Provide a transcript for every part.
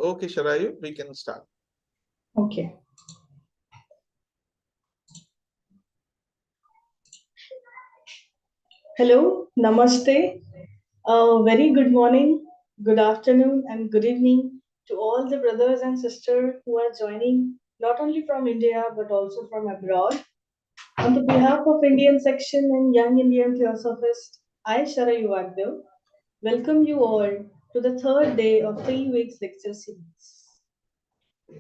Okay, Sharayu, we can start. Okay. Hello, namaste. Very good morning, good afternoon, and good evening to all the brothers and sisters who are joining not only from India but also from abroad. On the behalf of Indian section and Young Indian Theosophist, I, Sharayu Agdev, welcome you all to the third day of 3 weeks lecture series.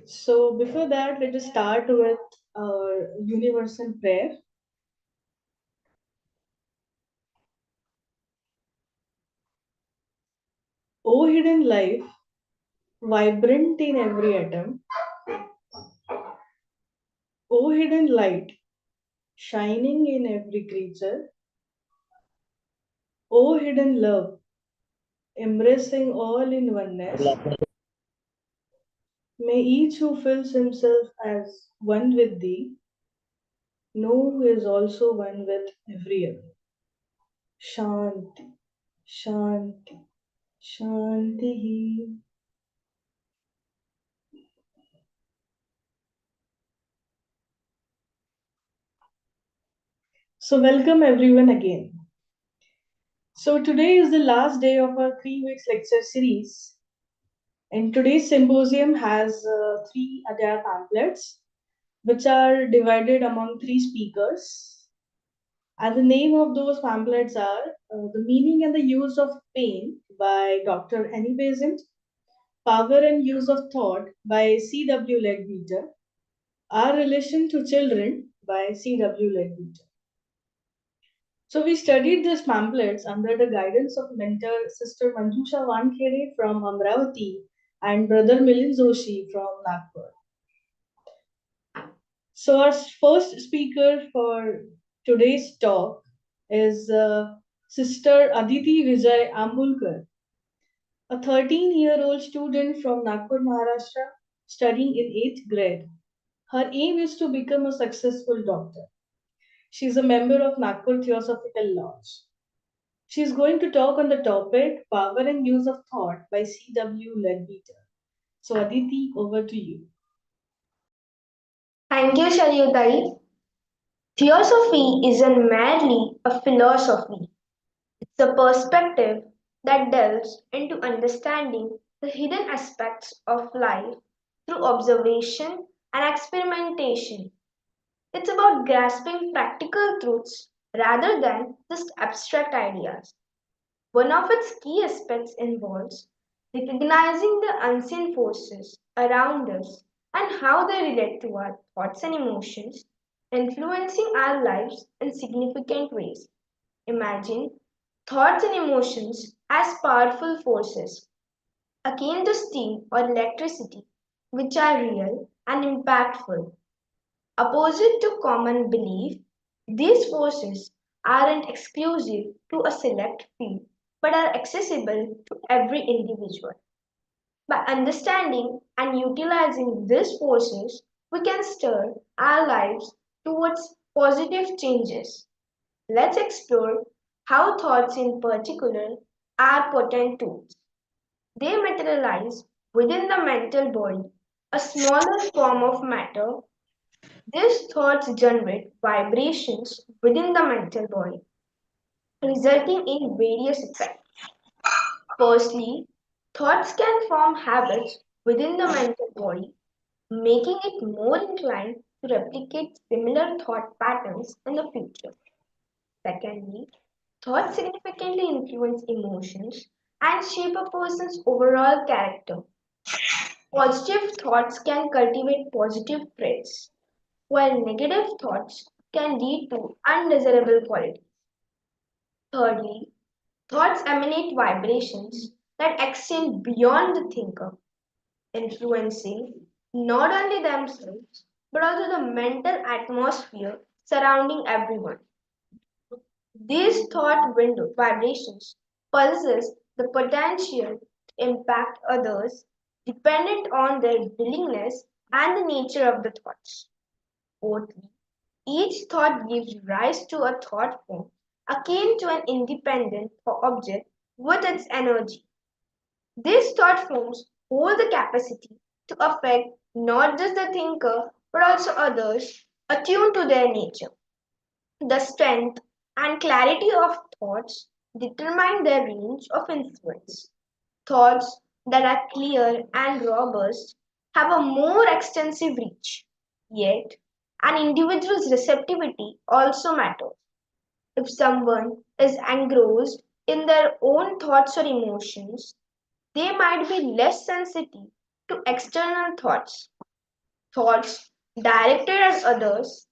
So, before that, let us start with our universal prayer. O hidden life, vibrant in every atom, O hidden light, shining in every creature, O hidden love, embracing all in oneness, may each who feels himself as one with thee know who is also one with every other. Shanti, Shanti, Shanti. So, welcome everyone again. So, today is the last day of our 3 weeks lecture series. And today's symposium has three Adya pamphlets, which are divided among three speakers. And the name of those pamphlets are The Meaning and the Use of Pain by Dr. Annie Besant, Power and Use of Thought by C.W. Leadbeater, Our Relation to Children by C.W. Leadbeater. So we studied these pamphlets under the guidance of mentor Sister Manjusha Wankhere from Amravati and Brother Milind Joshi from Nagpur. So our first speaker for today's talk is Sister Aditi Vijay Ambulkar, a 13-year-old student from Nagpur, Maharashtra, studying in 8th grade. Her aim is to become a successful doctor. She is a member of Nagpur Theosophical Lodge. She is going to talk on the topic Power and Use of Thought by C.W. Leadbeater. So Aditi, over to you. Thank you, Sharyutai. Theosophy isn't merely a philosophy, it's a perspective that delves into understanding the hidden aspects of life through observation and experimentation. It's about grasping practical truths rather than just abstract ideas. One of its key aspects involves recognizing the unseen forces around us and how they relate to our thoughts and emotions, influencing our lives in significant ways. Imagine thoughts and emotions as powerful forces, akin to steam or electricity, which are real and impactful. Opposite to common belief, these forces aren't exclusive to a select few but are accessible to every individual. By understanding and utilizing these forces, we can steer our lives towards positive changes. Let's explore how thoughts, in particular, are potent tools. They materialize within the mental body, a smaller form of matter. These thoughts generate vibrations within the mental body, resulting in various effects. Firstly, thoughts can form habits within the mental body, making it more inclined to replicate similar thought patterns in the future. Secondly, thoughts significantly influence emotions and shape a person's overall character. Positive thoughts can cultivate positive traits, while negative thoughts can lead to undesirable qualities. Thirdly, thoughts emanate vibrations that extend beyond the thinker, influencing not only themselves but also the mental atmosphere surrounding everyone. These thought window vibrations possess the potential to impact others dependent on their willingness and the nature of the thoughts. Fourthly, each thought gives rise to a thought form akin to an independent object with its energy. These thought forms hold the capacity to affect not just the thinker but also others attuned to their nature. The strength and clarity of thoughts determine their range of influence. Thoughts that are clear and robust have a more extensive reach. Yet, an individual's receptivity also matters. If someone is engrossed in their own thoughts or emotions, they might be less sensitive to external thoughts. Thoughts directed at others,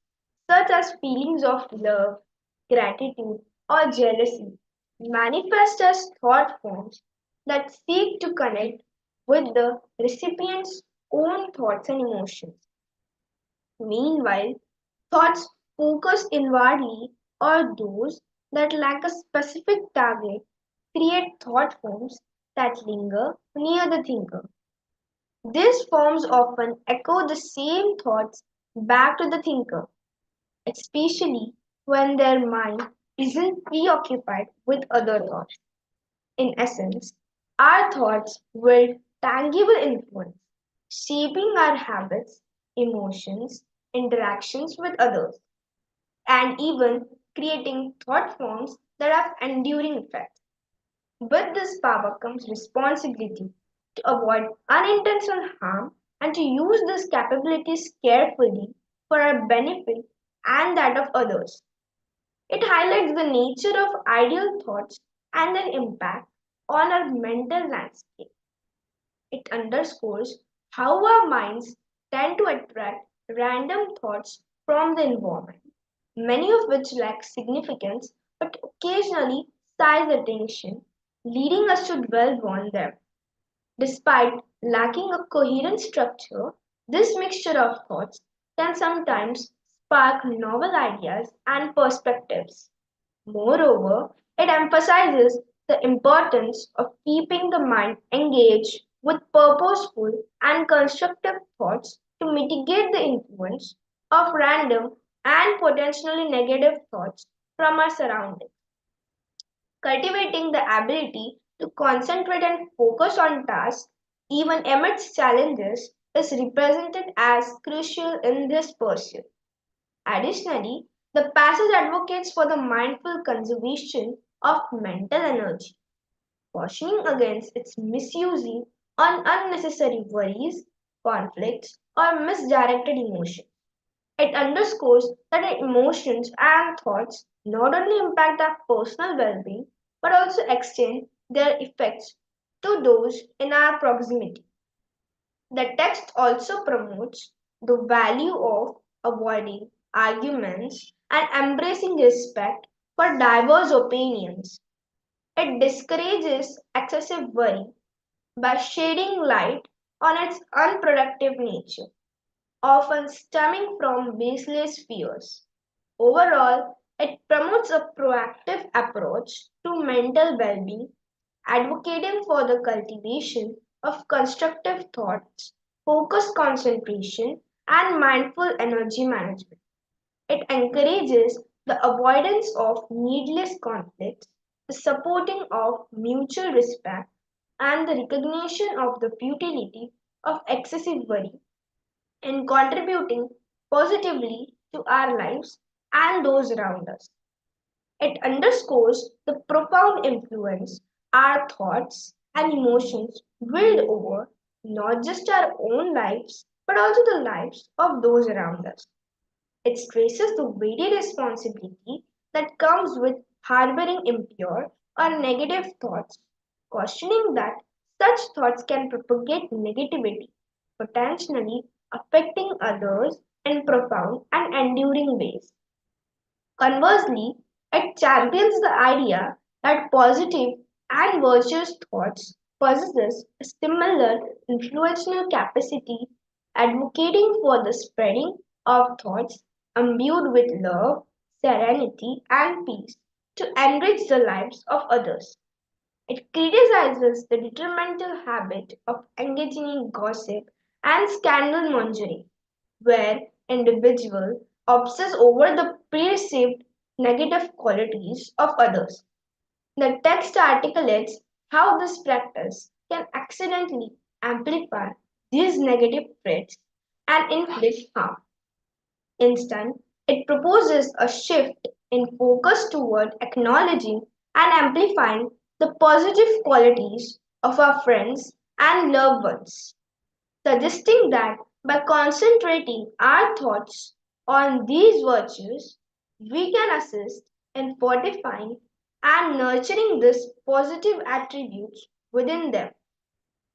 such as feelings of love, gratitude, or jealousy, manifest as thought forms that seek to connect with the recipient's own thoughts and emotions. Meanwhile, thoughts focused inwardly or those that lack a specific target create thought forms that linger near the thinker. These forms often echo the same thoughts back to the thinker, especially when their mind isn't preoccupied with other thoughts. In essence, our thoughts wield tangible influence, shaping our habits, emotions, interactions with others, and even creating thought forms that have enduring effects. With this power comes responsibility to avoid unintentional harm and to use these capabilities carefully for our benefit and that of others. It highlights the nature of ideal thoughts and their impact on our mental landscape. It underscores how our minds tend to attract random thoughts from the environment, many of which lack significance but occasionally seize attention, leading us to dwell on them. Despite lacking a coherent structure, this mixture of thoughts can sometimes spark novel ideas and perspectives. Moreover, it emphasizes the importance of keeping the mind engaged with purposeful and constructive thoughts to mitigate the influence of random and potentially negative thoughts from our surroundings. Cultivating the ability to concentrate and focus on tasks, even amidst challenges, is represented as crucial in this pursuit. Additionally, the passage advocates for the mindful conservation of mental energy, cautioning against its misusing on unnecessary worries, conflicts, or misdirected emotions. It underscores that our emotions and thoughts not only impact our personal well being but also extend their effects to those in our proximity. The text also promotes the value of avoiding arguments and embracing respect for diverse opinions. It discourages excessive worry by shedding light on its unproductive nature, often stemming from baseless fears. Overall, it promotes a proactive approach to mental well being, advocating for the cultivation of constructive thoughts, focused concentration, and mindful energy management. It encourages the avoidance of needless conflicts, the supporting of mutual respect, and the recognition of the futility of excessive worry in contributing positively to our lives and those around us. It underscores the profound influence our thoughts and emotions wield over not just our own lives but also the lives of those around us. It stresses the weighty responsibility that comes with harboring impure or negative thoughts, cautioning that such thoughts can propagate negativity, potentially affecting others in profound and enduring ways. Conversely, it champions the idea that positive and virtuous thoughts possess a similar influential capacity, advocating for the spreading of thoughts imbued with love, serenity, and peace to enrich the lives of others. It criticizes the detrimental habit of engaging in gossip and scandal mongering, where individuals obsess over the perceived negative qualities of others. The text articulates how this practice can accidentally amplify these negative traits and inflict harm. Instead, it proposes a shift in focus toward acknowledging and amplifying the positive qualities of our friends and loved ones, suggesting that by concentrating our thoughts on these virtues, we can assist in fortifying and nurturing these positive attributes within them.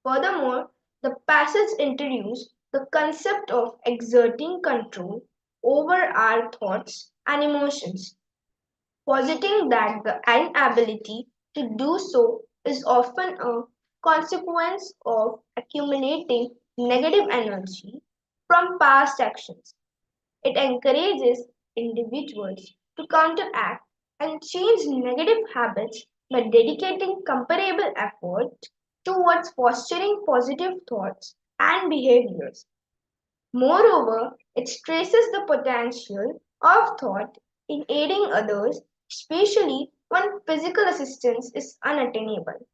Furthermore, the passage introduces the concept of exerting control over our thoughts and emotions, positing that the inability to do so is often a consequence of accumulating negative energy from past actions. It encourages individuals to counteract and change negative habits by dedicating comparable effort towards fostering positive thoughts and behaviors. Moreover, it stresses the potential of thought in aiding others, especially when physical assistance is unattainable.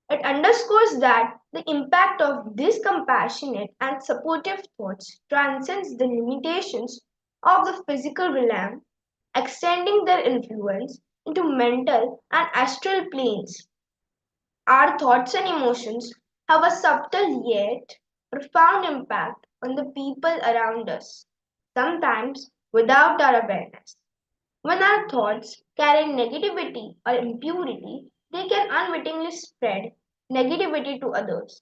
It underscores that the impact of these compassionate and supportive thoughts transcends the limitations of the physical realm, extending their influence into mental and astral planes. Our thoughts and emotions have a subtle yet profound impact on the people around us, sometimes without our awareness. When our thoughts carry negativity or impurity, they can unwittingly spread negativity to others.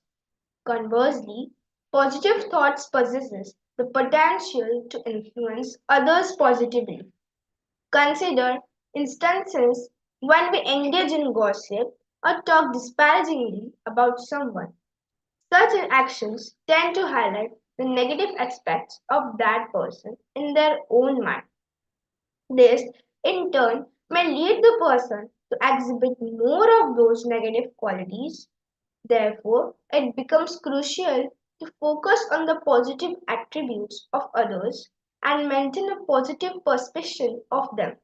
Conversely, positive thoughts possesses the potential to influence others positively. Consider instances when we engage in gossip or talk disparagingly about someone. Such actions tend to highlight the negative aspects of that person in their own mind. This, in turn, may lead the person to exhibit more of those negative qualities. Therefore, it becomes crucial to focus on the positive attributes of others and maintain a positive perception of them.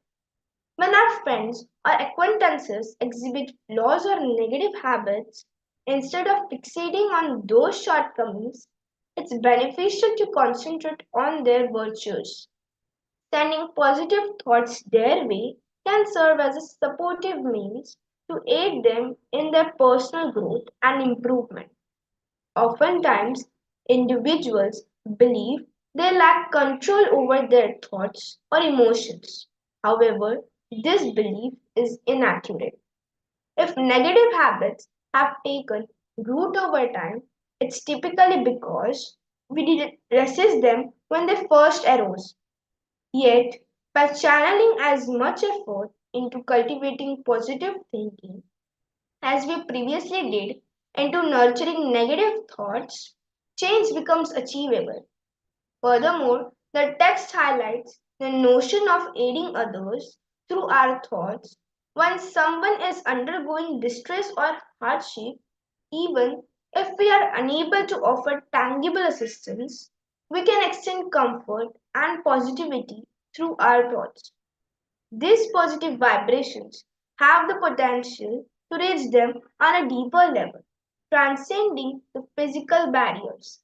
When our friends or acquaintances exhibit flaws or negative habits, instead of fixating on those shortcomings, it's beneficial to concentrate on their virtues. Sending positive thoughts their way can serve as a supportive means to aid them in their personal growth and improvement. Oftentimes, individuals believe they lack control over their thoughts or emotions. However, this belief is inaccurate. If negative habits have taken root over time, it's typically because we did resist them when they first arose. Yet, by channeling as much effort into cultivating positive thinking as we previously did into nurturing negative thoughts, change becomes achievable. Furthermore, the text highlights the notion of aiding others through our thoughts. When someone is undergoing distress or hardship, even if we are unable to offer tangible assistance, we can extend comfort and positivity through our thoughts. These positive vibrations have the potential to reach them on a deeper level, transcending the physical barriers.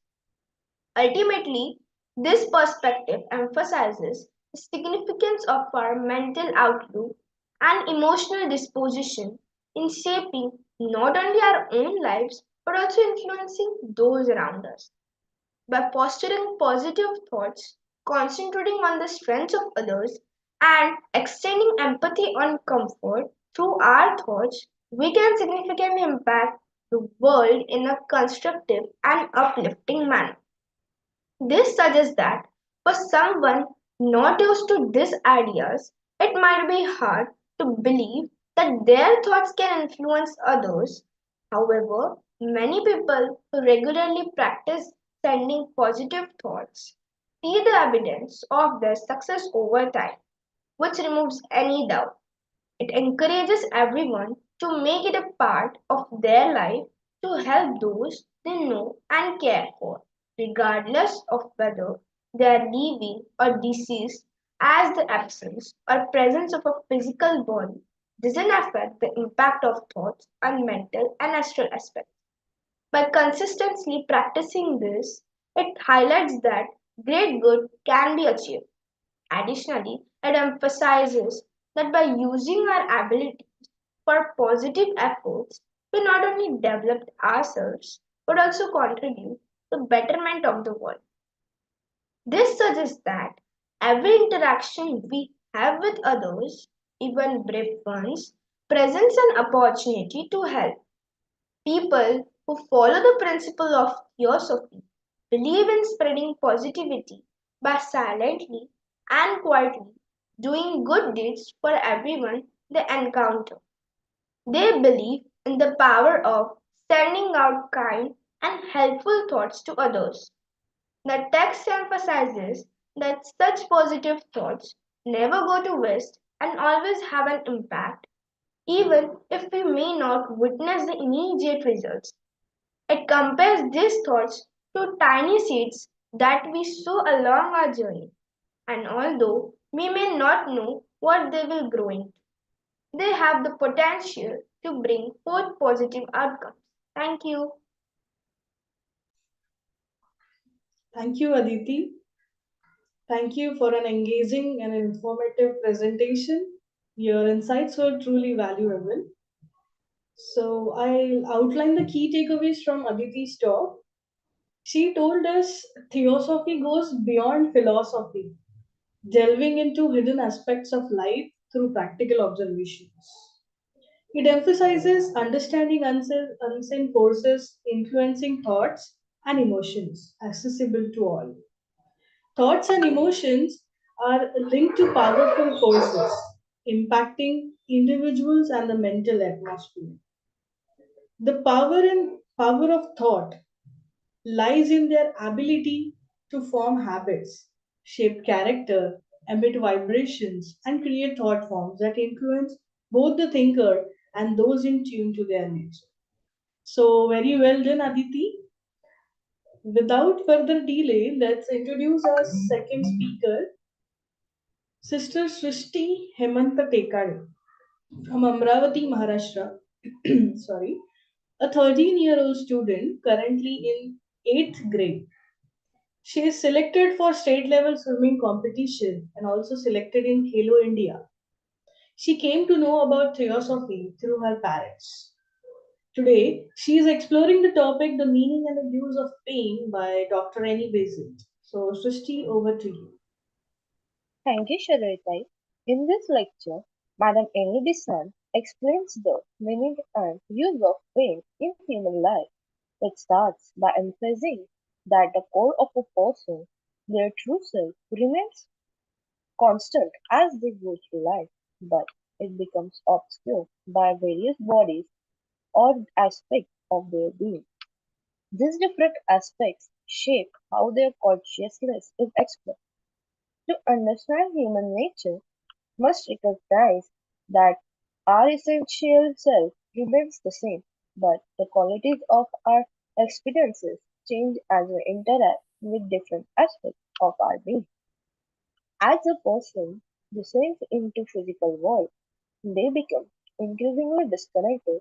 Ultimately, this perspective emphasizes the significance of our mental outlook and emotional disposition in shaping not only our own lives but also influencing those around us. By fostering positive thoughts, concentrating on the strengths of others, and extending empathy and comfort through our thoughts, we can significantly impact the world in a constructive and uplifting manner. This suggests that for someone not used to these ideas, it might be hard to believe that their thoughts can influence others. However, many people who regularly practice sending positive thoughts see the evidence of their success over time, which removes any doubt. It encourages everyone to make it a part of their life to help those they know and care for, regardless of whether they are living or deceased, as the absence or presence of a physical body doesn't affect the impact of thoughts on mental and astral aspects. By consistently practicing this, it highlights that great good can be achieved. Additionally, it emphasizes that by using our abilities for positive efforts, we not only develop ourselves but also contribute to the betterment of the world. This suggests that every interaction we have with others, even brief ones, presents an opportunity to help. People who follow the principle of theosophy believe in spreading positivity by silently and quietly doing good deeds for everyone they encounter. They believe in the power of sending out kind and helpful thoughts to others. The text emphasizes that such positive thoughts never go to waste and always have an impact, even if we may not witness the immediate results. It compares these thoughts to tiny seeds that we sow along our journey, and although we may not know what they will grow into, they have the potential to bring forth positive outcomes. Thank you. Thank you, Aditi. Thank you for an engaging and informative presentation. Your insights were truly valuable. So I'll outline the key takeaways from Aditi's talk. She told us theosophy goes beyond philosophy, delving into hidden aspects of life through practical observations. It emphasizes understanding unseen forces influencing thoughts and emotions, accessible to all. Thoughts and emotions are linked to powerful forces impacting individuals and the mental atmosphere. The power of thought lies in their ability to form habits, shape character, emit vibrations, and create thought forms that influence both the thinker and those in tune to their nature. So, very well done, Aditi. Without further delay, let's introduce our second speaker, Sister Shrushti Hemanta Tekade from Amravati, Maharashtra. Sorry, a 13-year-old student currently in 8th grade. She is selected for state level swimming competition and also selected in Khelo India. She came to know about theosophy through her parents. Today, she is exploring the topic The Meaning and the Use of Pain by Dr. Annie Besant. So, Srishti, over to you. Thank you, Shruti. In this lecture, Madam Aditi explains the meaning and use of pain in human life. It starts by emphasizing that the core of a person, their true self, remains constant as they go through life, but it becomes obscured by various bodies or aspects of their being. These different aspects shape how their consciousness is expressed. To understand human nature, must recognize that our essential self remains the same, but the qualities of our experiences change as we interact with different aspects of our being. As a person descends into physical world, they become increasingly disconnected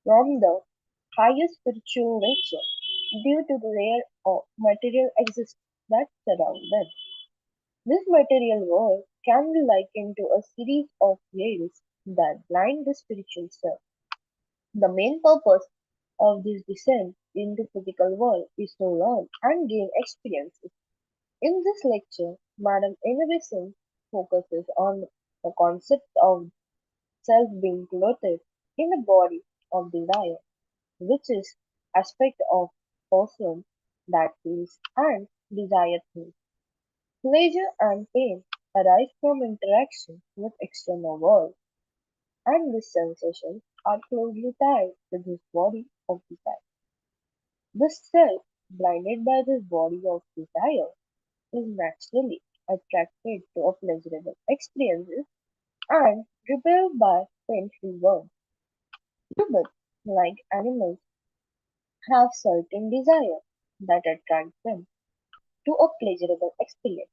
from the higher spiritual nature due to the layer of material existence that surround them. This material world can be likened to a series of veils that blind the spiritual self. The main purpose of this descent into physical world is to learn and gain experiences. In this lecture, Madam Innovation focuses on the concept of self being clothed in a body of desire, which is aspect of person that feels and desire things. Pleasure and pain arise from interaction with external world, and these sensations are closely tied to this body of desire. The self, blinded by this body of desire, is naturally attracted to a pleasurable experiences and repelled by painful ones. Humans, like animals, have certain desires that attract them to a pleasurable experience.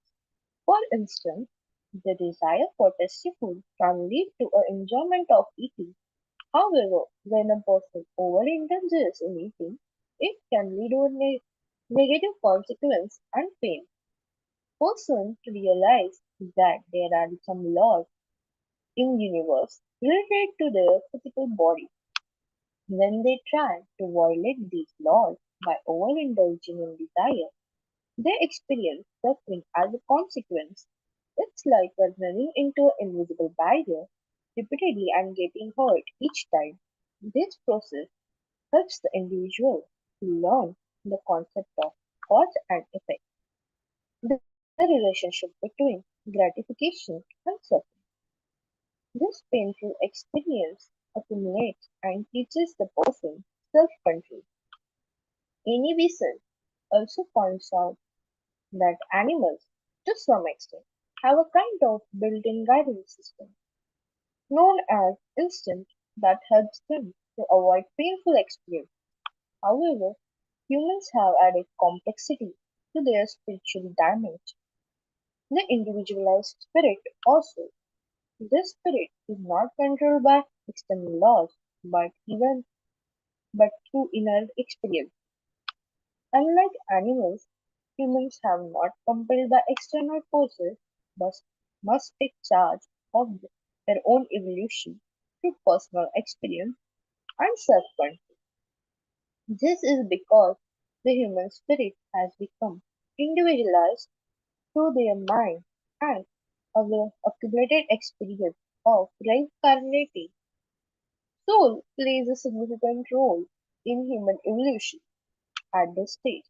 For instance, the desire for tasty food can lead to an enjoyment of eating. However, when a person overindulges in eating, It can lead to negative consequence and pain. Persons realize that there are some laws in universe related to their physical body. When they try to violate these laws by overindulging in desire, they experience suffering as a consequence. It's like running into an invisible barrier repeatedly and getting hurt each time. This process helps the individual to learn the concept of cause and effect, the relationship between gratification and suffering. This painful experience accumulates and teaches the person self-control. Inhibition also points out that animals, to some extent, have a kind of built-in guidance system known as instinct that helps them to avoid painful experience. However, humans have added complexity to their spiritual damage. The individualized spirit also. This spirit is not controlled by external laws, but through inner experience. Unlike animals, humans have not compelled by external forces, but must take charge of their own evolution through personal experience and self-control. This is because the human spirit has become individualized through their mind and other accumulated experience of reincarnating. Soul plays a significant role in human evolution. At this stage,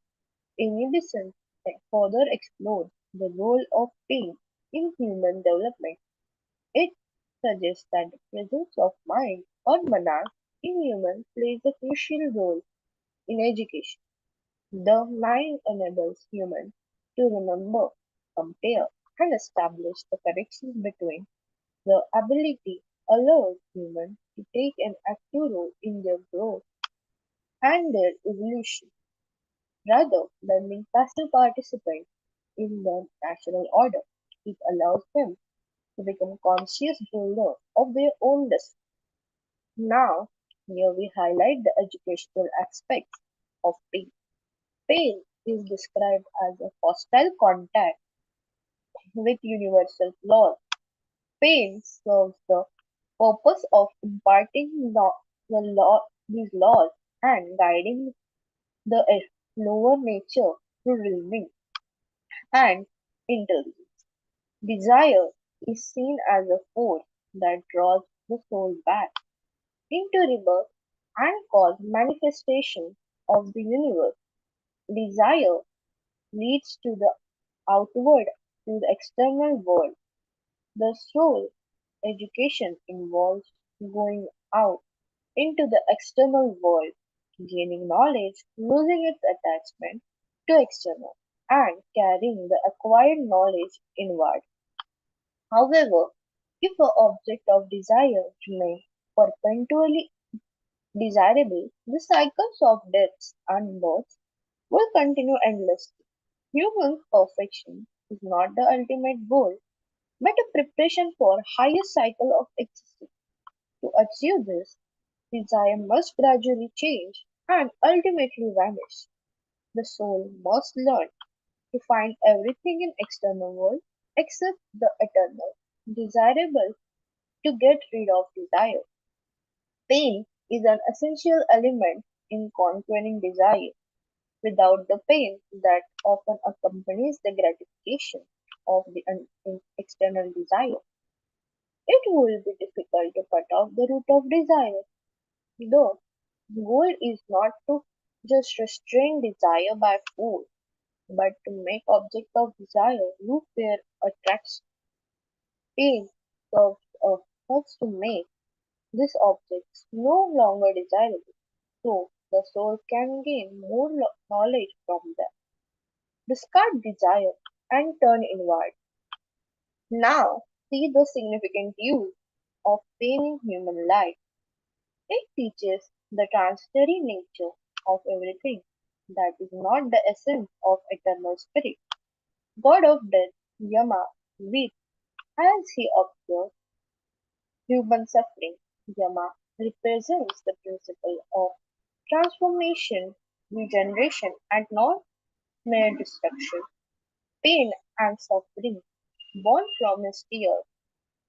inhibition further explores the role of pain in human development. It suggests that the presence of mind or manas in humans plays a crucial role in education. The mind enables humans to remember, compare, and establish the connections between. The ability allows humans to take an active role in their growth and their evolution, rather than being passive participants in the natural order. It allows them to become conscious builder of their own destiny. Now, here we highlight the educational aspects of pain. Pain is described as a hostile contact with universal laws. Pain serves the purpose of imparting these laws and guiding the lower nature through reasoning and intelligence. Desire is seen as a force that draws the soul back into rebirth and cause manifestation of the universe. Desire leads to the outward, to the external world. The soul education involves going out into the external world, gaining knowledge, losing its attachment to external, and carrying the acquired knowledge inward. However, if the object of desire remains perpetually desirable, the cycles of deaths and births will continue endlessly. Human perfection is not the ultimate goal, but a preparation for higher cycle of existence. To achieve this, desire must gradually change and ultimately vanish. The soul must learn to find everything in external world except the eternal, desirable to get rid of desire. Pain is an essential element in conquering desire. Without the pain that often accompanies the gratification of the external desire, it will be difficult to cut off the root of desire. The goal is not to just restrain desire by force, but to make object of desire lose their attraction. Pain serves helps to make these objects no longer desirable, so the soul can gain more knowledge from them. Discard desire and turn inward. Now, see the significant use of pain in human life. It teaches the transitory nature of everything that is not the essence of eternal spirit. God of death, Yama, weeps as he observes human suffering. Yama represents the principle of transformation regeneration, and not mere destruction. Pain and suffering, born from his tears,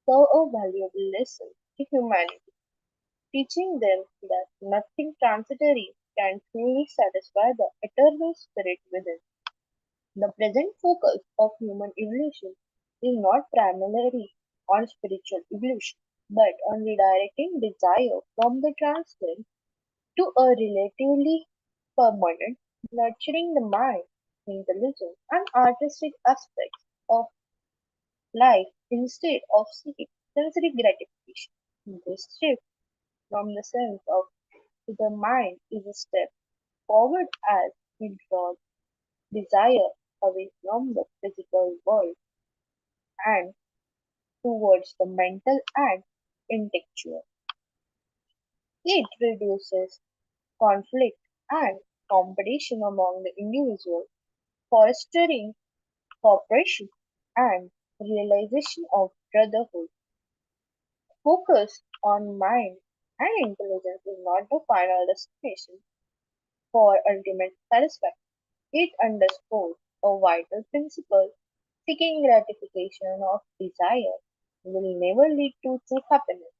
serve a valuable lesson to humanity, teaching them that nothing transitory can truly satisfy the eternal spirit within. The present focus of human evolution is not primarily on spiritual evolution, but on redirecting desire from the transient to a relatively permanent, nurturing the mind, intelligence, and artistic aspects of life instead of seeking sensory gratification. This shift from the sense of to the mind is a step forward as it draws desire away from the physical world and towards the mental and intellectual. It reduces conflict and competition among the individuals, fostering cooperation and realization of brotherhood. Focus on mind and intelligence is not the final destination for ultimate satisfaction. It underscores a vital principle: seeking gratification of desire will never lead to true happiness.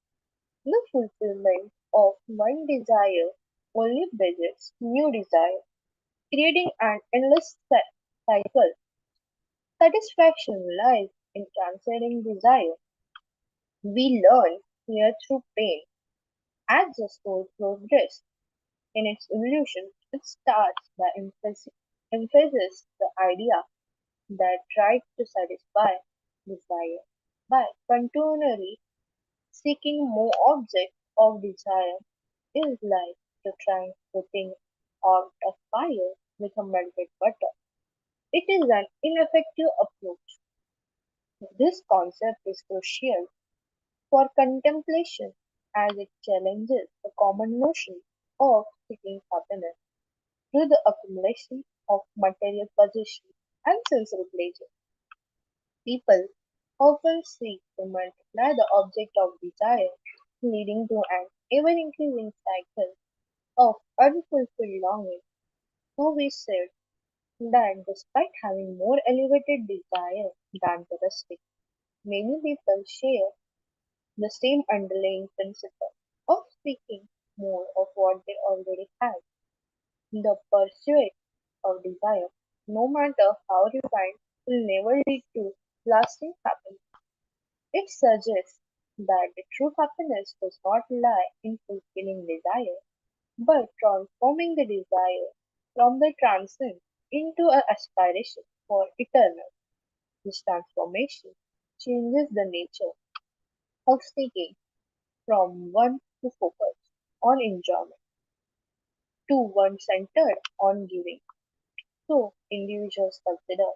The fulfillment of one desire only begets new desire, creating an endless cycle. Satisfaction lies in transcending desire. We learn here through pain. As the soul progresses in its evolution, it starts by emphasizes the idea that tries to satisfy desire by continually seeking more objects of desire is like to trying putting out a fire with a melted butter. It is an ineffective approach. This concept is crucial for contemplation as it challenges the common notion of seeking happiness through the accumulation of material possessions and sensory pleasure. People often seek to multiply the object of desire, leading to an ever increasing cycle of unfulfilled longing. So we said that despite having more elevated desire than the rustic, many people share the same underlying principle of seeking more of what they already have. The pursuit of desire, no matter how refined, will never lead to lasting happiness. It suggests that the true happiness does not lie in fulfilling desire, but transforming the desire from the transient into an aspiration for eternal. This transformation changes the nature of seeking from one to focus on enjoyment to one centered on giving. So individuals consider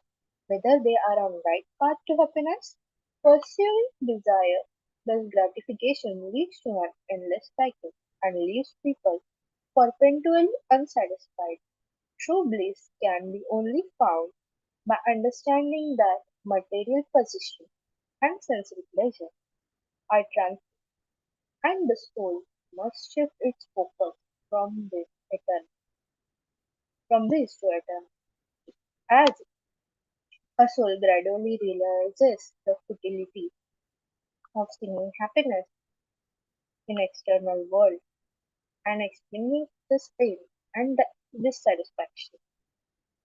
whether they are on right path to happiness. Pursuing desire thus gratification leads to an endless cycle and leaves people perpetually unsatisfied. True bliss can be only found by understanding that material possession and sensory pleasure are transient, and the soul must shift its focus from this to eternal. As a soul gradually realizes the futility of seeking happiness in external world and experiencing this pain and dissatisfaction,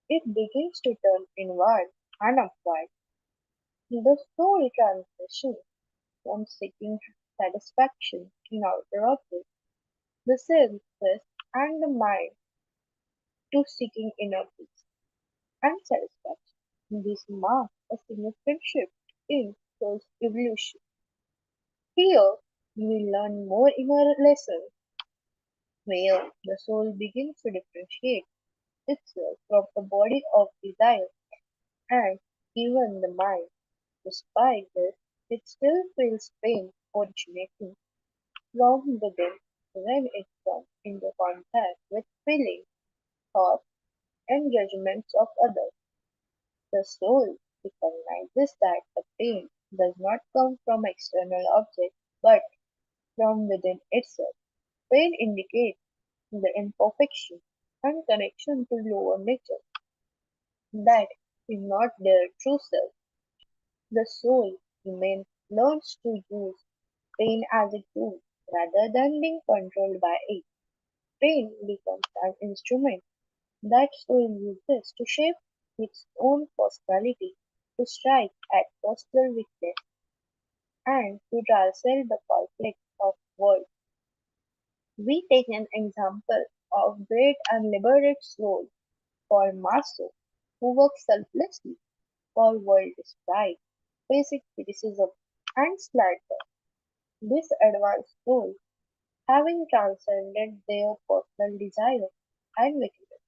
it begins to turn inward and upward. The soul transitions from seeking satisfaction in outer objects, the senses, and the mind to seeking inner peace and satisfaction. This marks a significant shift in soul's evolution. Here, we learn more inner lessons where the soul begins to differentiate itself from the body of desire and even the mind. Despite this, it still feels pain originating from within when it comes into contact with feelings, thoughts, and judgments of others. The soul recognizes that the pain does not come from external objects but from within itself. Pain indicates the imperfection and connection to lower nature. That is not their true self. The soul remains learns to use pain as a tool rather than being controlled by it. Pain becomes an instrument that soul uses to shape its own personality, to strike at personal weakness, and to transcend the conflict of worlds. We take an example of great and liberated soul called Maso, who works selflessly for world despite facing criticism and slander. This advanced soul, having transcended their personal desire and weakness,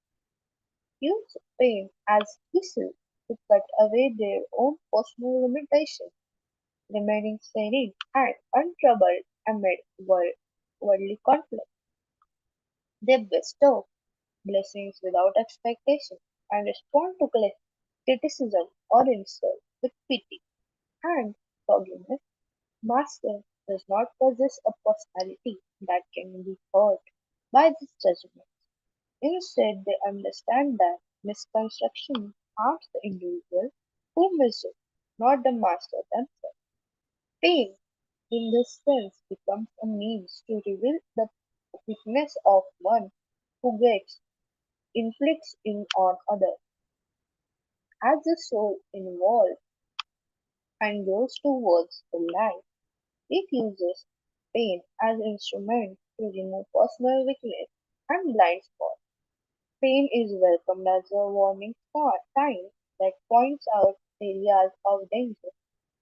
use pain as tools to cut away their own personal limitations, remaining serene and untroubled amid worldly conflict. They bestow blessings without expectation and respond to criticism or insult with pity and forgiveness. Master does not possess a personality that can be hurt by this judgment. Instead, they understand that misconstruction harms the individual who misses it, not the master themselves. Pain, in this sense, becomes a means to reveal the weakness of one who gets inflicts in on others. As the soul evolves and grows towards the light, it uses pain as instrument to remove personal weakness and blind spots. Pain is welcomed as a warning sign that points out areas of danger,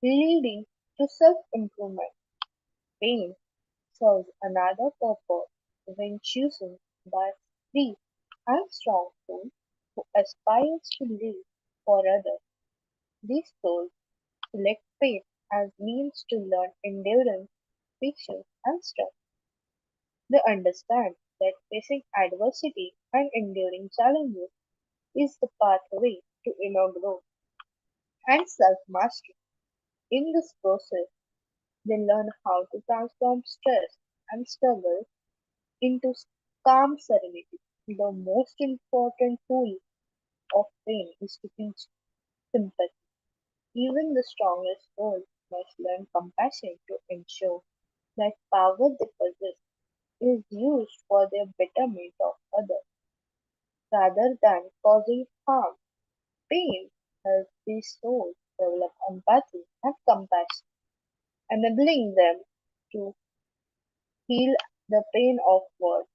leading to self-improvement. Pain serves another purpose when chosen by free and strong soul who aspires to live for others. These souls select pain as means to learn endurance, patience, and strength. They understand that facing adversity and enduring challenges is the pathway to inner growth and self-mastery. In this process, they learn how to transform stress and struggle into calm serenity. The most important tool of pain is to teach sympathy. Even the strongest soul must learn compassion to ensure that power they possess is used for the betterment of others rather than causing harm. Pain helps these souls develop empathy and compassion, enabling them to heal the pain of others.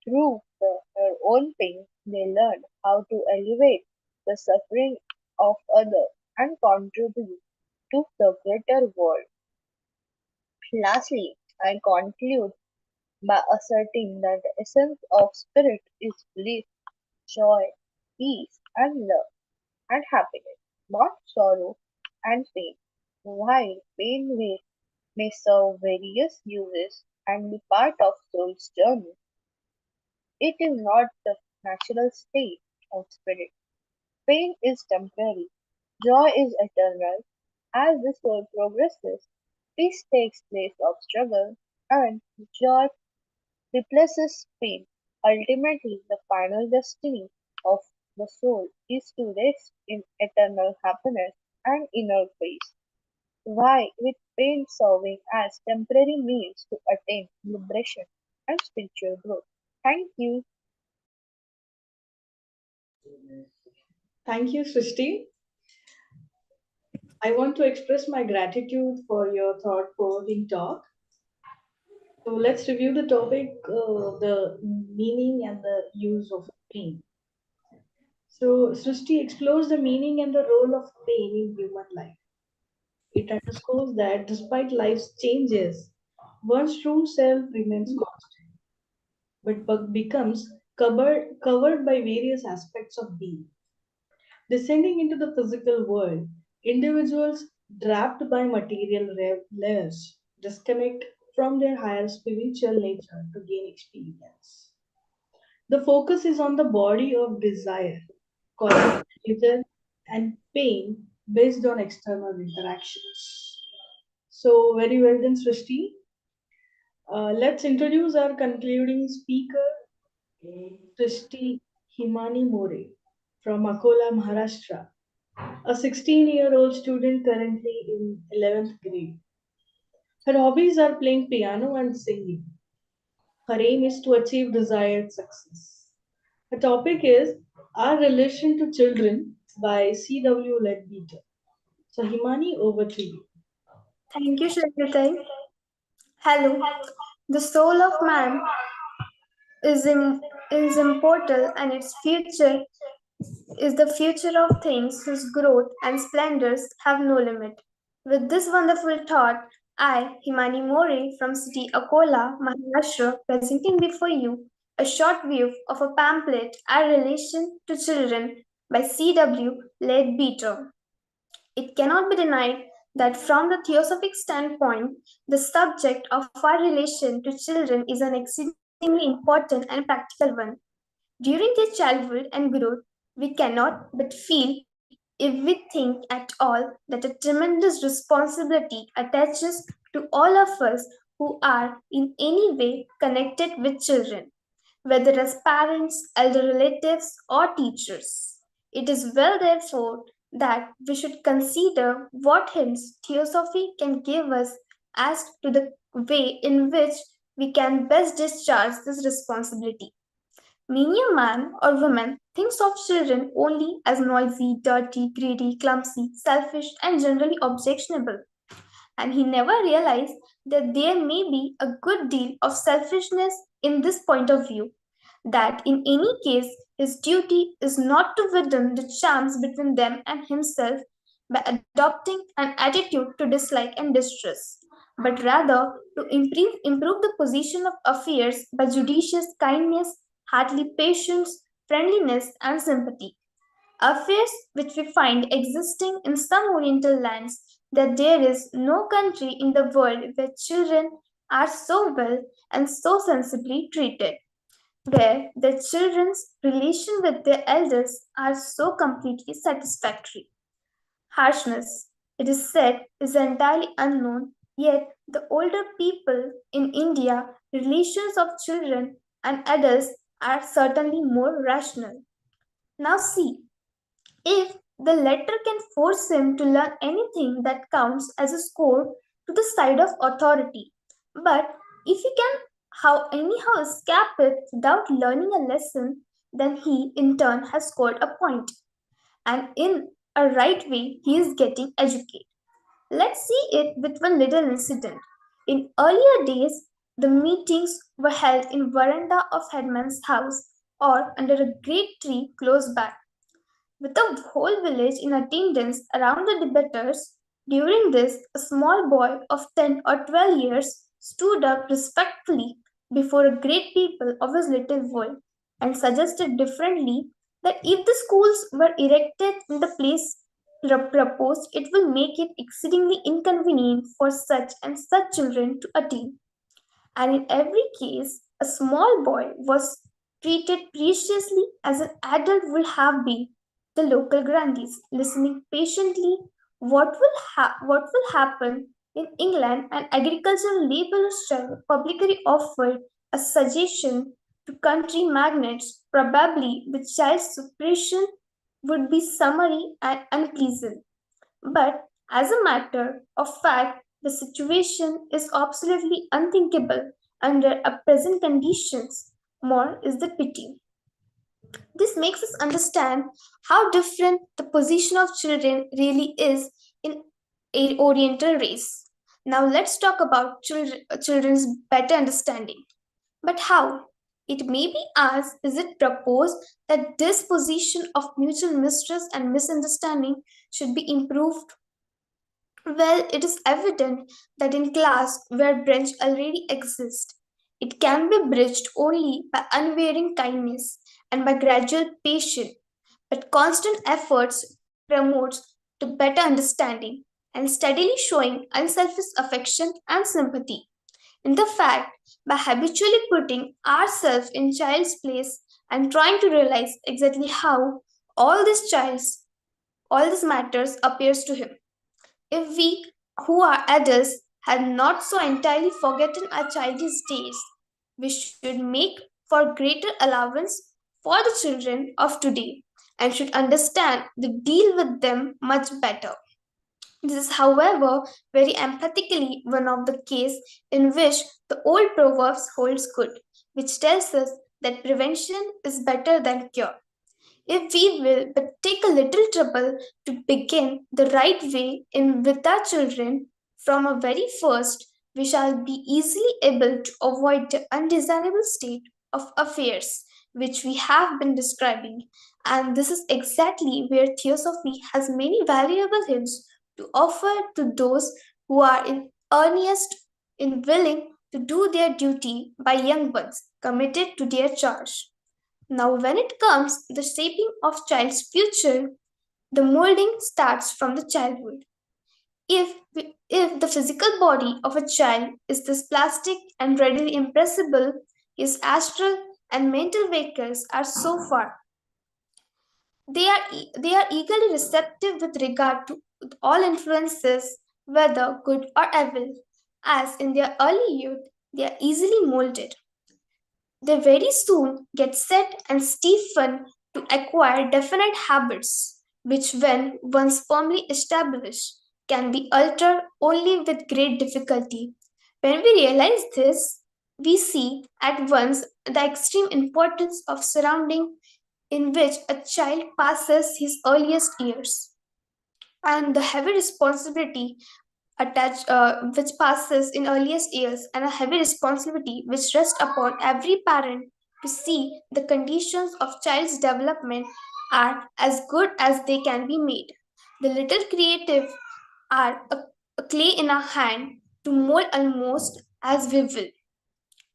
Through their own pain, they learn how to elevate the suffering of others and contribute to the greater world. Lastly, I conclude by asserting that the essence of spirit is bliss, joy, peace, and love, and happiness, not sorrow and pain. While pain may serve various uses and be part of soul's journey, it is not the natural state of spirit. Pain is temporary, joy is eternal. As the soul progresses, peace takes place of struggle, and joy replaces pain. Ultimately, the final destiny of the soul is to rest in eternal happiness and inner peace. Why, with pain serving as temporary means to attain liberation and spiritual growth. Thank you. Thank you, Srishti. I want to express my gratitude for your thought provoking talk. So let's review the topic, the meaning and the use of pain. So Srishti explores the meaning and the role of pain in human life. It underscores that despite life's changes, one's true self remains constant, but becomes covered by various aspects of being. Descending into the physical world, individuals trapped by material layers disconnect from their higher spiritual nature to gain experience. The focus is on the body of desire, causing pleasure and pain based on external interactions. So, very well then, Srishti. Let's introduce our concluding speaker. Shrushti Himani More from Akola, Maharashtra, a 16-year-old student currently in 11th grade. Her hobbies are playing piano and singing. Her aim is to achieve desired success. The topic is Our Relation to Children by C.W. Ledbetter. So, Himani, over to you. Thank you, Shrushti. Hello. The soul of man is immortal, and its future is the future of things whose growth and splendors have no limit. With this wonderful thought, I, Himani More from city Akola, Maharashtra, presenting before you a short view of a pamphlet, Our Relation to Children by C.W. Leadbeater. It cannot be denied that from the theosophic standpoint, the subject of our relation to children is an exceedingly important and practical one. During their childhood and growth, we cannot but feel, if we think at all, that a tremendous responsibility attaches to all of us who are in any way connected with children, whether as parents, elder relatives, or teachers. It is well, therefore, that we should consider what hints theosophy can give us as to the way in which we can best discharge this responsibility. Many a man or woman thinks of children only as noisy, dirty, greedy, clumsy, selfish, and generally objectionable, and he never realized that there may be a good deal of selfishness in this point of view, that in any case his duty is not to widen the chance between them and himself by adopting an attitude to dislike and distrust, but rather to improve the position of affairs by judicious kindness, heartly patience, friendliness, and sympathy. Affairs which we find existing in some Oriental lands, that there is no country in the world where children are so well and so sensibly treated, where the children's relation with their elders are so completely satisfactory. Harshness, it is said, is entirely unknown, yet the older people in India, relations of children and adults are certainly more rational. Now see, if the letter can force him to learn anything that counts as a score to the side of authority, but if he can anyhow escape it without learning a lesson, then he in turn has scored a point, and in a right way he is getting educated. Let's see it with one little incident. In earlier days, the meetings were held in veranda of headman's house or under a great tree close by, with the whole village in attendance around the debaters. During this, a small boy of 10 or 12 years stood up respectfully before a great people of his little world and suggested differently that if the schools were erected in the place proposed, it will make it exceedingly inconvenient for such and such children to attend, and in every case, a small boy was treated preciously as an adult would have been. The local grandees, listening patiently, what will happen in England, an agricultural labourers publicly offered a suggestion to country magnates. Probably the child's suppression would be summary and unpleasant. But as a matter of fact, the situation is absolutely unthinkable under our present conditions. More is the pity. This makes us understand how different the position of children really is in a Oriental race. Now let's talk about children's better understanding. But how? It may be asked, is it proposed that this position of mutual mistrust and misunderstanding should be improved? Well, it is evident that in class where bridge already exists, it can be bridged only by unwearying kindness and by gradual patience, but constant efforts promotes to better understanding and steadily showing unselfish affection and sympathy. In the fact, by habitually putting ourselves in child's place and trying to realize exactly how all this child's all this matters appears to him, if we who are adults had not so entirely forgotten our childish days, we should make for greater allowance for the children of today and should understand the deal with them much better. This is, however, very empathically one of the cases in which the old proverbs holds good, which tells us that prevention is better than cure. If we will but take a little trouble to begin the right way in with our children from a very first, we shall be easily able to avoid the undesirable state of affairs which we have been describing. And this is exactly where Theosophy has many valuable hints to offer to those who are in earnest in willing to do their duty by young ones committed to their charge. Now, when it comes to the shaping of child's future, the molding starts from the childhood. If the physical body of a child is this plastic and readily impressible, his astral and mental vehicles are so far. They are eagerly receptive with regard to all influences, whether good or evil, as in their early youth they are easily molded. They very soon get set and stiffen to acquire definite habits, which, when once firmly established, can be altered only with great difficulty. When we realize this, we see at once the extreme importance of surrounding in which a child passes his earliest years and the heavy responsibility attached which passes in earliest years and a heavy responsibility which rests upon every parent to see the conditions of child's development are as good as they can be made. The little creative are a clay in our hand to mold almost as we will.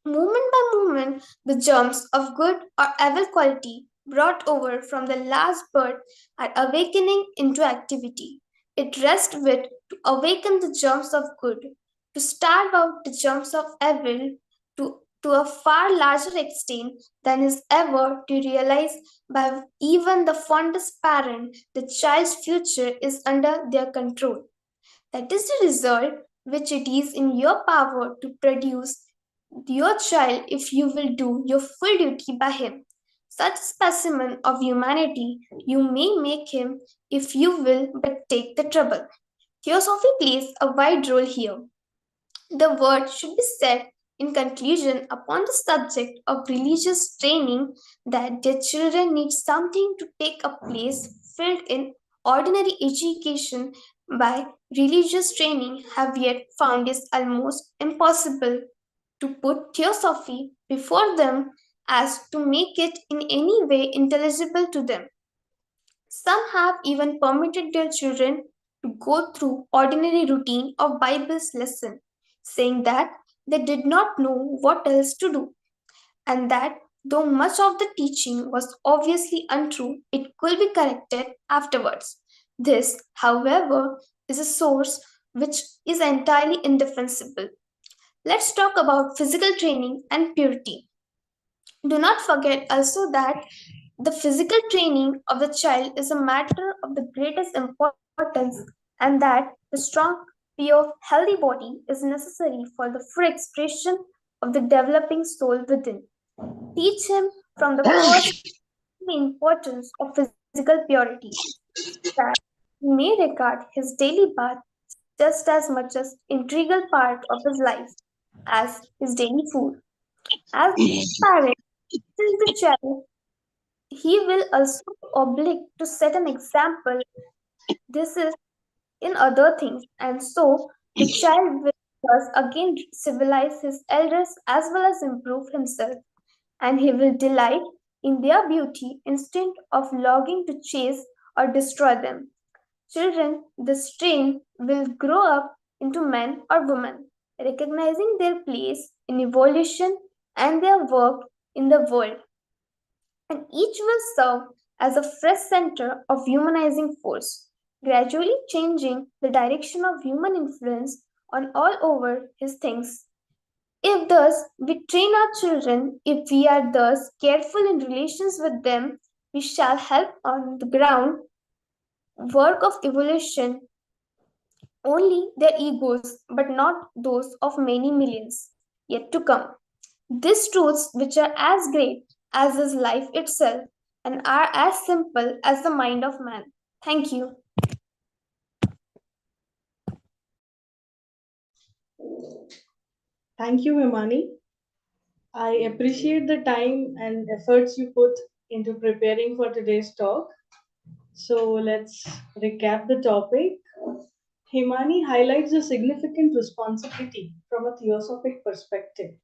Moment by moment, the germs of good or evil quality brought over from the last birth are awakening into activity. It rests with to awaken the germs of good, to starve out the germs of evil to a far larger extent than is ever to realize by even the fondest parent the child's future is under their control. That is the result which it is in your power to produce your child if you will do your full duty by him. Such a specimen of humanity you may make him if you will but take the trouble. Theosophy plays a wide role here. The word should be said in conclusion upon the subject of religious training that their children need something to take a place filled in ordinary education by religious training have yet found is almost impossible to put theosophy before them as to make it in any way intelligible to them. Some have even permitted their children to go through ordinary routine of Bible's lesson, saying that they did not know what else to do, and that though much of the teaching was obviously untrue, it could be corrected afterwards. This, however, is a source which is entirely indefensible. Let's talk about physical training and purity. Do not forget also that the physical training of the child is a matter of the greatest importance, and that the strong, pure, healthy body is necessary for the full expression of the developing soul within. Teach him from the first the importance of physical purity, that he may regard his daily bath just as much as integral part of his life as his daily food. As a parent teaches the child, he will also oblige to set an example. This is in other things, and so the child will thus again civilize his elders as well as improve himself, and he will delight in their beauty instead of longing to chase or destroy them. Children, this strain will grow up into men or women, recognizing their place in evolution and their work in the world, and each will serve as a fresh center of humanizing force, gradually changing the direction of human influence on all over his things. If thus we train our children, if we are thus careful in relations with them, we shall help on the ground work of evolution only their egos, but not those of many millions yet to come. These truths, which are as great as is life itself and are as simple as the mind of man. Thank you. Thank you, Himani. I appreciate the time and efforts you put into preparing for today's talk. So let's recap the topic. Himani highlights a significant responsibility from a theosophic perspective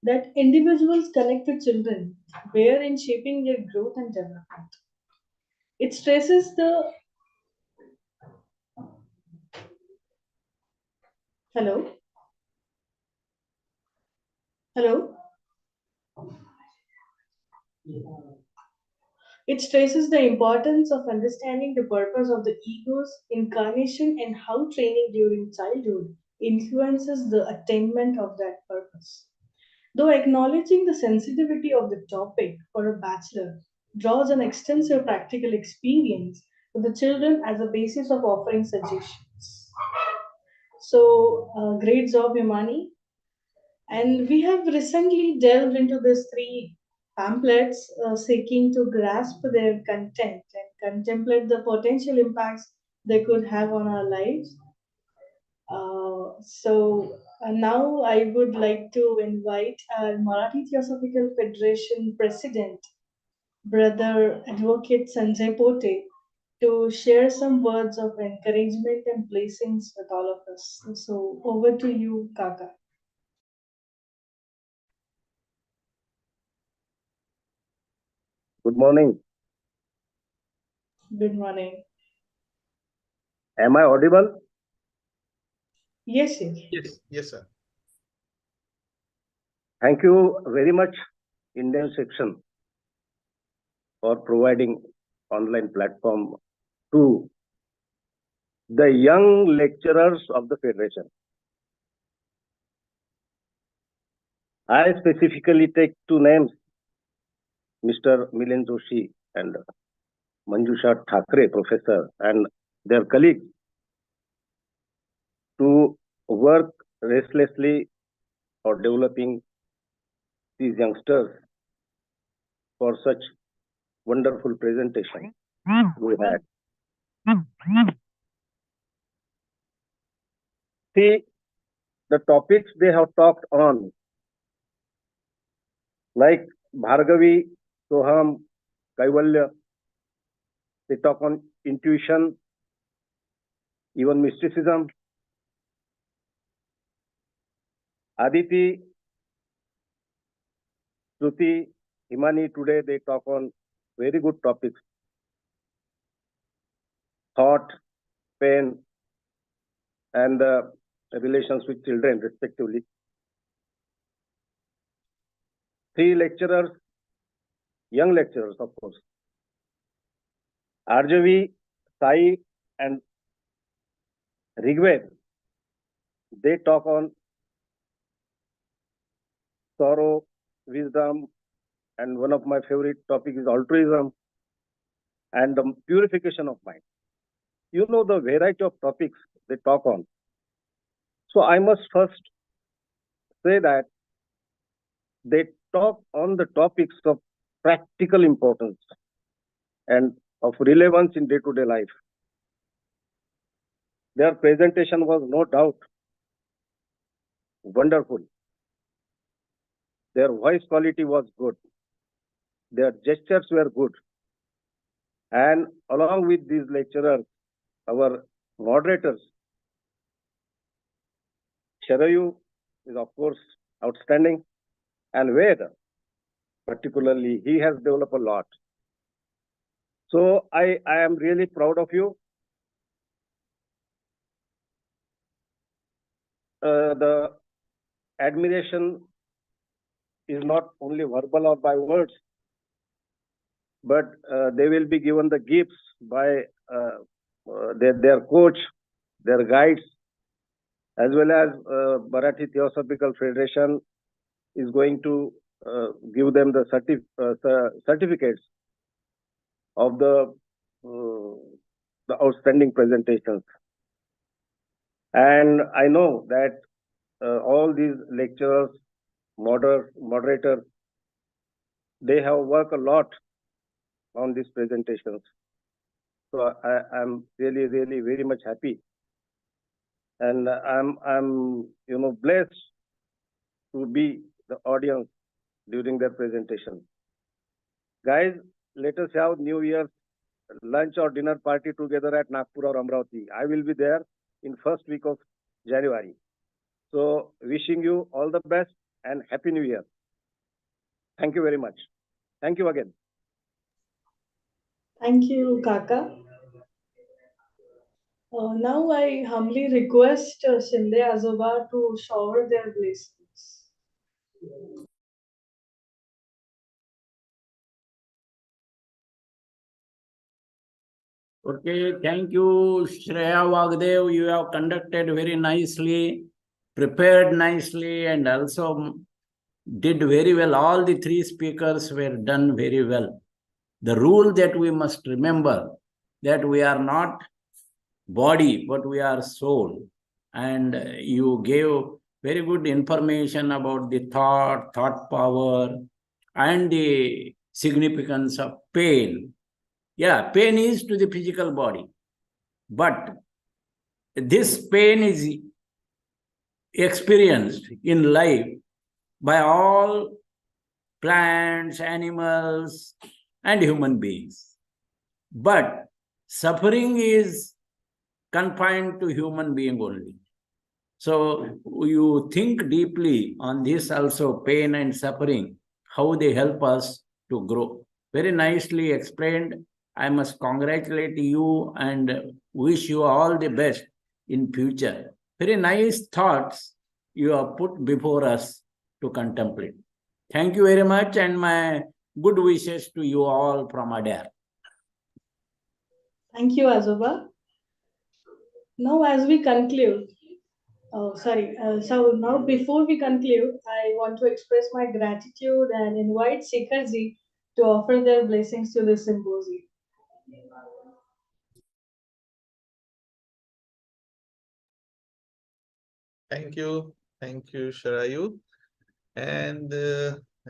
that individuals connect to children bear in shaping their growth and development. It stresses the hello, hello. It stresses the importance of understanding the purpose of the ego's incarnation and how training during childhood influences the attainment of that purpose. Though acknowledging the sensitivity of the topic for a bachelor draws an extensive practical experience for the children as a basis of offering suggestions. So, great job, Himani. And we have recently delved into these three pamphlets seeking to grasp their content and contemplate the potential impacts they could have on our lives. Now I would like to invite our Marathi Theosophical Federation President, Brother Advocate Sanjay Pote, to share some words of encouragement and blessings with all of us. So over to you, Kaka. Good morning. Good morning. Am I audible? Yes, yes. Yes, sir. Thank you very much, Indian section, for providing online platform to the young lecturers of the Federation. I specifically take two names, Mr. Milen Joshi and Manjusha Thakre, professor, and their colleagues, to work restlessly for developing these youngsters for such wonderful presentation we had. See, the topics they have talked on, like Bhargavi, Soham, Kaivalya, they talk on intuition, even mysticism. Aditi, Shruti, Himani, today they talk on very good topics. Thought, pain, and relations with children, respectively. Three lecturers, young lecturers, of course. Arjavi, Sai, and Rigved, they talk on sorrow, wisdom, and one of my favorite topics is altruism and the purification of mind. You know the variety of topics they talk on. So I must first say that they talk on the topics of practical importance and of relevance in day-to-day life. Their presentation was no doubt wonderful. Their voice quality was good. Their gestures were good. And along with these lecturers, our moderators, Sharayu is of course outstanding, and Ved, particularly, he has developed a lot. So I am really proud of you. The admiration is not only verbal or by words, but they will be given the gifts by their coach, their guides, as well as Marathi Theosophical Federation is going to give them the certificates of the outstanding presentations. And I know that all these lecturers moderator, they have worked a lot on these presentations. So I'm really, really very much happy. And I'm blessed to be the audience during their presentation. Guys, let us have New Year's lunch or dinner party together at Nagpur or Amravati. I will be there in first week of January. So wishing you all the best and Happy New Year. Thank you very much. Thank you again. Thank you, Kaka. Now I humbly request Shinde Azoba to shower their blessings. Okay, thank you, Shreya Vagdev. You have conducted very nicely, prepared nicely, and also did very well. All the three speakers were done very well. The rule that we must remember that we are not body, but we are soul. And you gave very good information about the thought power, and the significance of pain. Yeah, pain is to the physical body, but this pain is experienced in life by all plants, animals, and human beings. But suffering is confined to human being only. So you think deeply on this also, pain and suffering, how they help us to grow. Very nicely explained. I must congratulate you and wish you all the best in future. Very nice thoughts you have put before us to contemplate. Thank you very much, and my good wishes to you all from Adair. Thank you, Azoba. Now, as we conclude, so now before we conclude, I want to express my gratitude and invite Shikharji to offer their blessings to the symposium. Thank you, Sharayu. And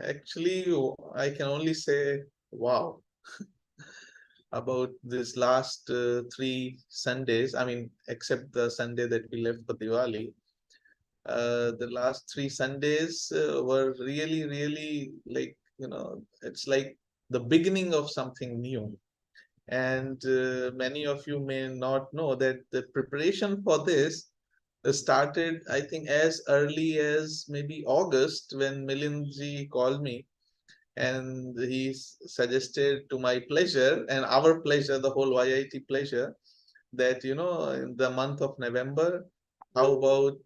actually, I can only say, wow, about this last 3 Sundays. I mean, except the Sunday that we left for Diwali. The last 3 Sundays were really, really like, it's like the beginning of something new. And many of you may not know that the preparation for this started, I think, as early as maybe August, when Milindji called me and he suggested, to my pleasure and our pleasure, the whole YIT pleasure, that, in the month of November, how about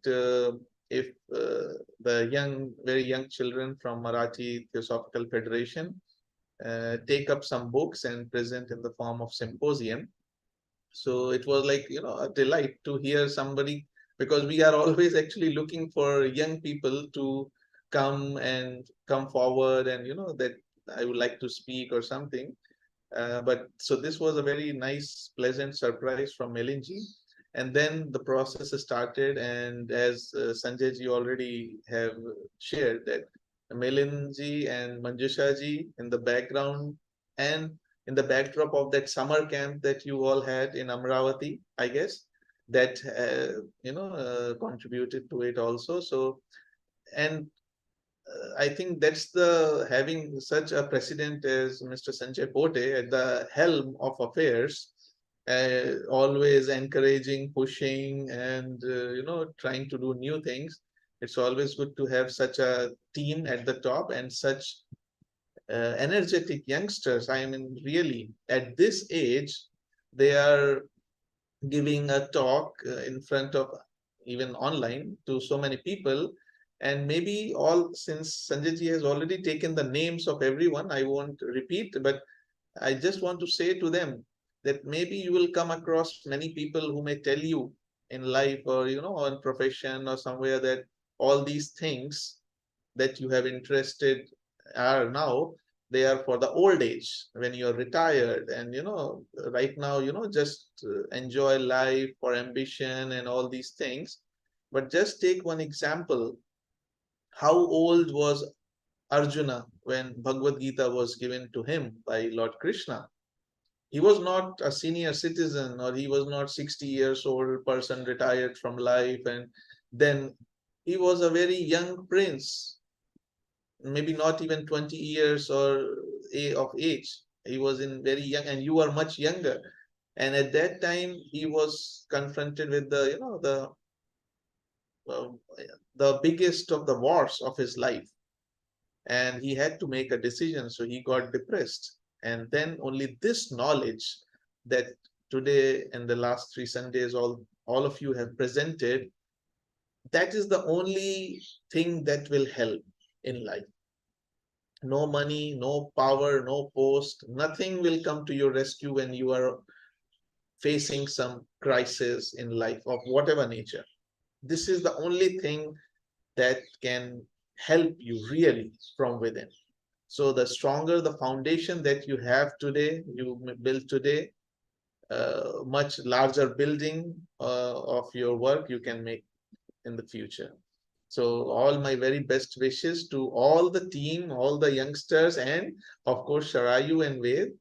if the very young children from Marathi Theosophical Federation take up some books and present in the form of symposium. So it was like, a delight to hear somebody, because we are always actually looking for young people to come forward and, that I would like to speak or something. But so this was a very nice, pleasant surprise from Melinji. And then the process started. And as Sanjay ji already have shared, that Melinji and Manjusha ji in the background and in the backdrop of that summer camp that you all had in Amravati, I guess, that contributed to it also. So, and I think that's the having such a president as Mr. Sanjay Pote at the helm of affairs, always encouraging, pushing, and trying to do new things. It's always good to have such a team at the top and such energetic youngsters. I mean, really, at this age, they are giving a talk in front of, even online, to so many people. And maybe all, since Sanjay ji has already taken the names of everyone, I won't repeat, but I just want to say to them that maybe you will come across many people who may tell you in life, or or in profession or somewhere, that all these things that you have interested are now, they are for the old age, when you're retired, and right now, just enjoy life for ambition and all these things. But just take one example How old was Arjuna when Bhagavad Gita was given to him by Lord Krishna? He was not a senior citizen, or he was not 60 years old person retired from life, and then he was a very young prince, maybe not even 20 years of age. He was in very young, and you are much younger. And at that time, he was confronted with uh, the biggest of the wars of his life, and he had to make a decision. So he got depressed, and then only this knowledge that today and the last 3 Sundays all of you have presented, that is the only thing that will help in life. No money, no power, no post, nothing will come to your rescue when you are facing some crisis in life of whatever nature. This is the only thing that can help you really from within. So the stronger the foundation that you have today, you build today, much larger building of your work you can make in the future. So all my very best wishes to all the team, all the youngsters, and of course Sharayu and Ved.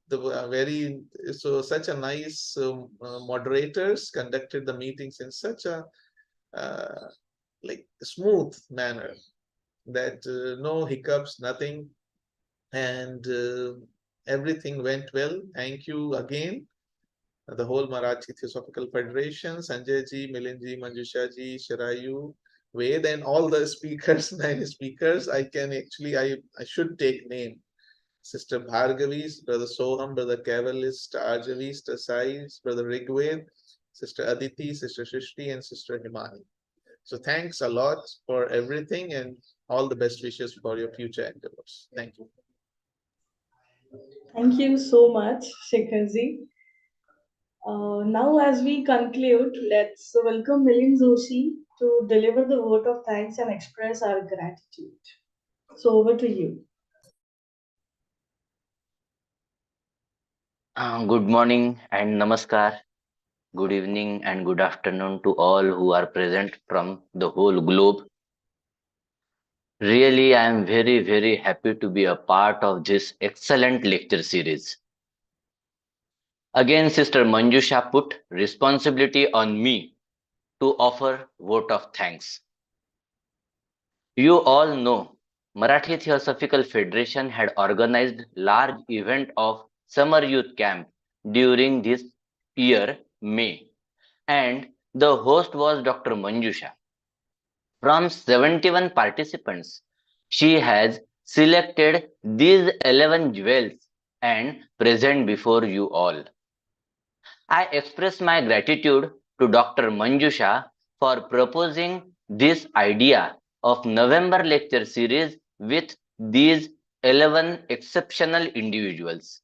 Such a nice moderators conducted the meetings in such a uh, like smooth manner that no hiccups, nothing, and everything went well. Thank you again, the whole Marathi Theosophical Federation, Sanjay ji, Milind ji, Manjusha ji, Shirayu, Ved, and all the speakers, 9 speakers. I should take name. Sister Bhargavi, Brother Soham, Brother Cavalis, Arjavi, Sister Sai, Brother Rigved, Sister Aditi, Sister Shrushti, and Sister Himani. So thanks a lot for everything, and all the best wishes for your future endeavors. Thank you. Thank you so much, Shekharji. Now, as we conclude, let's welcome Milind Joshi to deliver the vote of thanks and express our gratitude. So, over to you. Good morning and namaskar. Good evening and good afternoon to all who are present from the whole globe. Really, I am very, very happy to be a part of this excellent lecture series. Again, Sister Manjusha put responsibility on me to offer vote of thanks. You all know Marathi Theosophical Federation had organized large event of summer youth camp during this year, May, and the host was Dr. Manjusha. From 71 participants, she has selected these 11 jewels and present before you all. I express my gratitude to Dr. Manjusha for proposing this idea of November lecture series with these 11 exceptional individuals.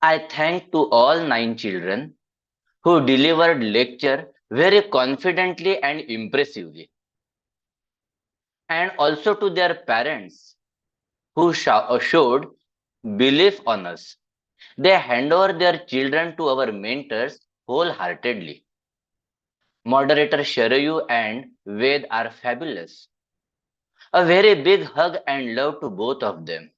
I thank to all 9 children who delivered lecture very confidently and impressively, and also to their parents who showed belief on us. They hand over their children to our mentors wholeheartedly. Moderator Sharayu and Ved are fabulous. A very big hug and love to both of them.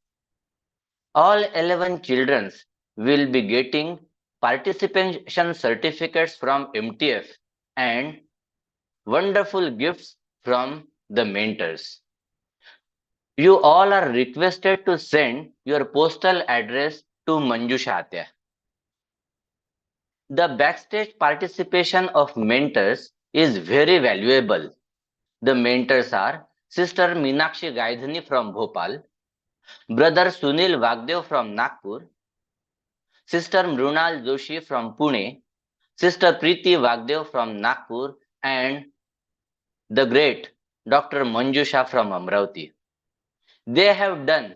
All 11 children will be getting participation certificates from MTF and wonderful gifts from the mentors. You all are requested to send your postal address to Manjusha Atya. The backstage participation of mentors is very valuable. The mentors are Sister Meenakshi Gaidhani from Bhopal, Brother Sunil Vagdev from Nagpur, Sister Mrunal Joshi from Pune, Sister Preeti Vagdev from Nagpur, and the great Dr. Manjusha from Amravati. They have done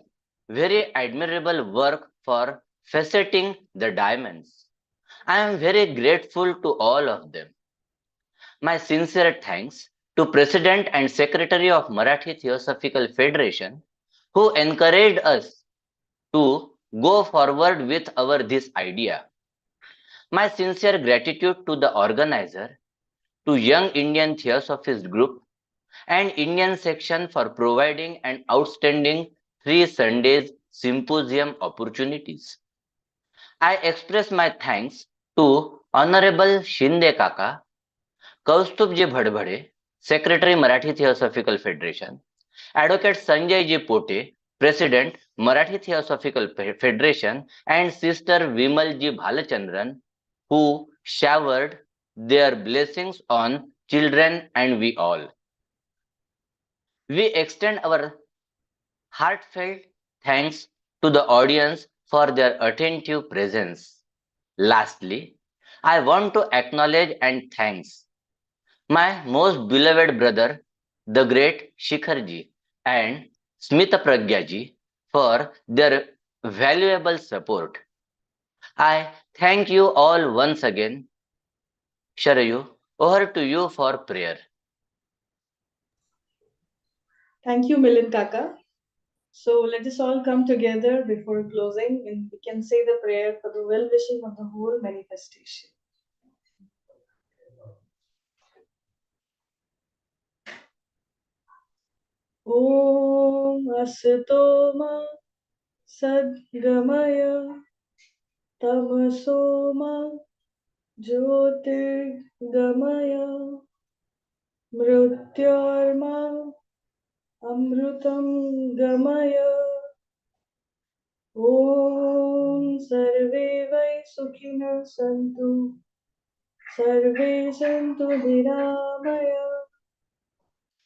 very admirable work for faceting the diamonds. I am very grateful to all of them. My sincere thanks to President and Secretary of Marathi Theosophical Federation who encouraged us to go forward with our this idea. My sincere gratitude to the organizer, to Young Indian Theosophist Group, and Indian section for providing an outstanding 3 Sundays symposium opportunities. I express my thanks to Honorable Shinde Kaka, Kaustubji Bhadbhade, Secretary Marathi Theosophical Federation, Advocate Sanjay Ji Pote, President Marathi Theosophical Federation, and Sister Vimal Ji Bhalachandran, who showered their blessings on children and we all. We extend our heartfelt thanks to the audience for their attentive presence. Lastly, I want to acknowledge and thanks my most beloved brother, the great Shikharji and Smita Pragyaji for their valuable support. I thank you all once again. Sharayu, over to you for prayer. Thank you, Milind Kaka. So let us all come together before closing and we can say the prayer for the well-wishing of the whole manifestation. Om Asatoma Sadgamaya Tamasoma Jyotirgamaya Mrityorma Amrutam Gamaya. Om Sarve Vai Sukhina Santu Sarve Santu Niramaya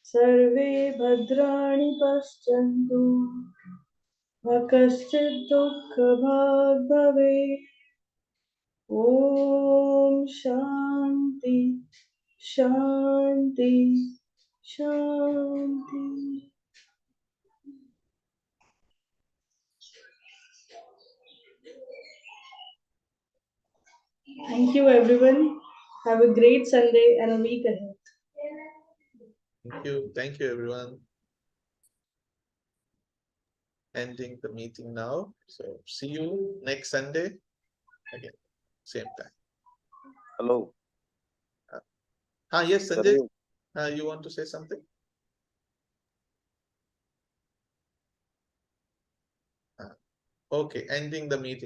Sarve Bhadrani Paschantu Makaschid Dukkha Bhag Bhave. Om Shanti Shanti Shanti. Thank you, everyone. Have a great Sunday and a week ahead. Thank you, everyone. Ending the meeting now. So see you next Sunday again, same time. Hello. Yes, Sanjay. You want to say something? Okay, ending the meeting.